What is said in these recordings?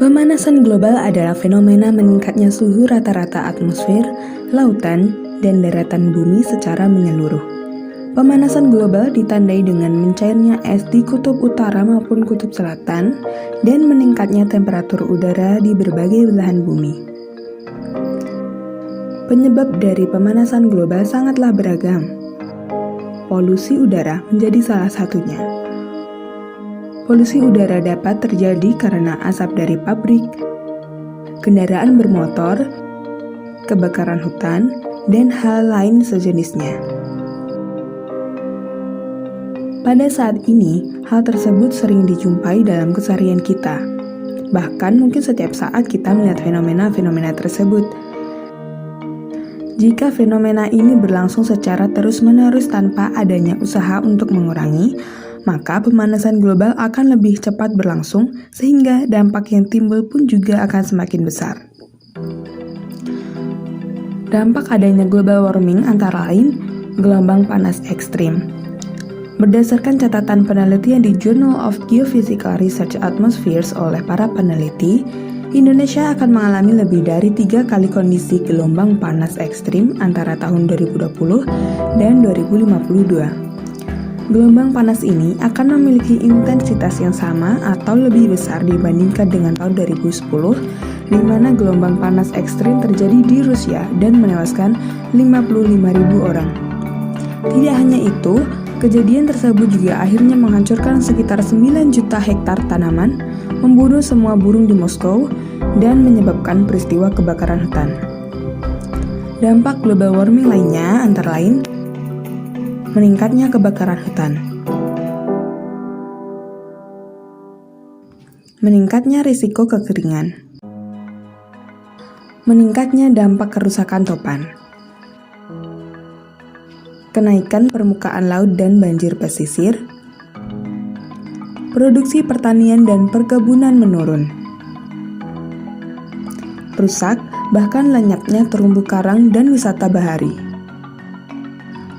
Pemanasan global adalah fenomena meningkatnya suhu rata-rata atmosfer, lautan, dan daratan bumi secara menyeluruh. Pemanasan global ditandai dengan mencairnya es di kutub utara maupun kutub selatan dan meningkatnya temperatur udara di berbagai belahan bumi. Penyebab dari pemanasan global sangatlah beragam. Polusi udara menjadi salah satunya. Polusi udara dapat terjadi karena asap dari pabrik, kendaraan bermotor, kebakaran hutan, dan hal lain sejenisnya. Pada saat ini, hal tersebut sering dijumpai dalam keseharian kita. Bahkan mungkin setiap saat kita melihat fenomena-fenomena tersebut. Jika fenomena ini berlangsung secara terus-menerus tanpa adanya usaha untuk mengurangi, maka pemanasan global akan lebih cepat berlangsung sehingga dampak yang timbul pun juga akan semakin besar. Dampak adanya global warming antara lain gelombang panas ekstrim. Berdasarkan catatan penelitian di Journal of Geophysical Research Atmospheres oleh para peneliti, Indonesia akan mengalami lebih dari 3 kali kondisi gelombang panas ekstrim antara tahun 2020 dan 2052. Gelombang panas ini akan memiliki intensitas yang sama atau lebih besar dibandingkan dengan tahun 2010, di mana gelombang panas ekstrim terjadi di Rusia dan menewaskan 55.000 orang. Tidak hanya itu, kejadian tersebut juga akhirnya menghancurkan sekitar 9 juta hektar tanaman, membunuh semua burung di Moskow, dan menyebabkan peristiwa kebakaran hutan. Dampak global warming lainnya antara lain meningkatnya kebakaran hutan, meningkatnya risiko kekeringan, meningkatnya dampak kerusakan topan, kenaikan permukaan laut dan banjir pesisir, produksi pertanian dan perkebunan menurun, rusak bahkan lenyapnya terumbu karang dan wisata bahari,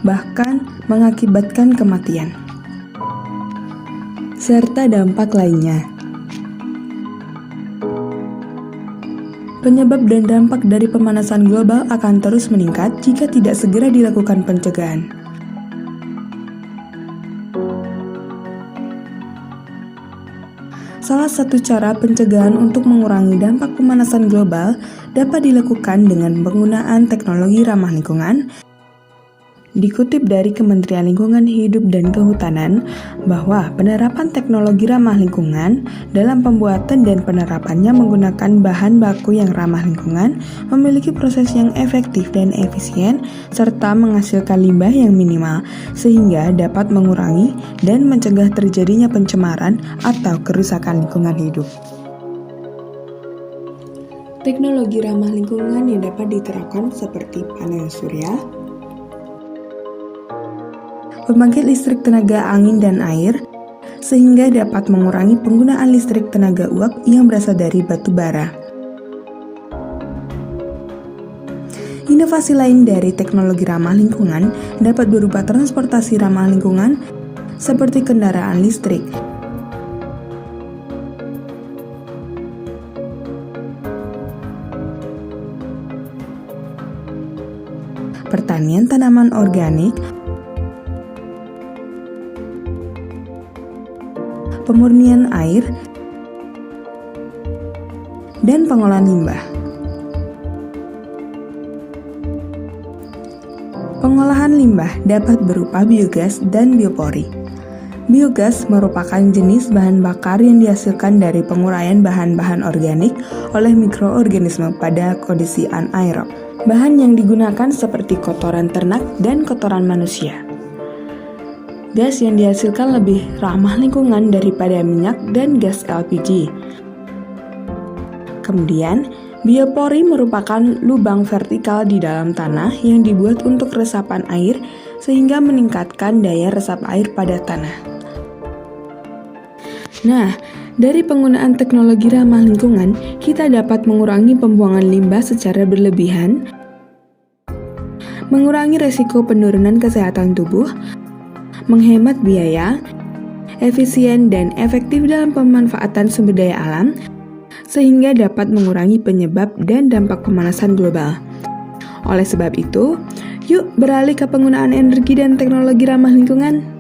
bahkan mengakibatkan kematian, serta dampak lainnya. Penyebab dan dampak dari pemanasan global akan terus meningkat jika tidak segera dilakukan pencegahan. Salah satu cara pencegahan untuk mengurangi dampak pemanasan global dapat dilakukan dengan penggunaan teknologi ramah lingkungan. Dikutip dari Kementerian Lingkungan Hidup dan Kehutanan bahwa penerapan teknologi ramah lingkungan dalam pembuatan dan penerapannya menggunakan bahan baku yang ramah lingkungan memiliki proses yang efektif dan efisien serta menghasilkan limbah yang minimal sehingga dapat mengurangi dan mencegah terjadinya pencemaran atau kerusakan lingkungan hidup. Teknologi ramah lingkungan yang dapat diterapkan seperti panel surya, pembangkit listrik tenaga angin dan air, sehingga dapat mengurangi penggunaan listrik tenaga uap yang berasal dari batu bara. Inovasi lain dari teknologi ramah lingkungan dapat berupa transportasi ramah lingkungan seperti kendaraan listrik, pertanian tanaman organik, pemurnian air, dan pengolahan limbah. Pengolahan limbah dapat berupa biogas dan biopori. Biogas merupakan jenis bahan bakar yang dihasilkan dari penguraian bahan-bahan organik oleh mikroorganisme pada kondisi anaerob. Bahan yang digunakan seperti kotoran ternak dan kotoran manusia. Gas yang dihasilkan lebih ramah lingkungan daripada minyak dan gas LPG. Kemudian, biopori merupakan lubang vertikal di dalam tanah yang dibuat untuk resapan air sehingga meningkatkan daya resap air pada tanah. Nah, dari penggunaan teknologi ramah lingkungan, kita dapat mengurangi pembuangan limbah secara berlebihan, mengurangi resiko penurunan kesehatan tubuh, menghemat biaya, efisien, dan efektif dalam pemanfaatan sumber daya alam, sehingga dapat mengurangi penyebab dan dampak pemanasan global. Oleh sebab itu, yuk beralih ke penggunaan energi dan teknologi ramah lingkungan.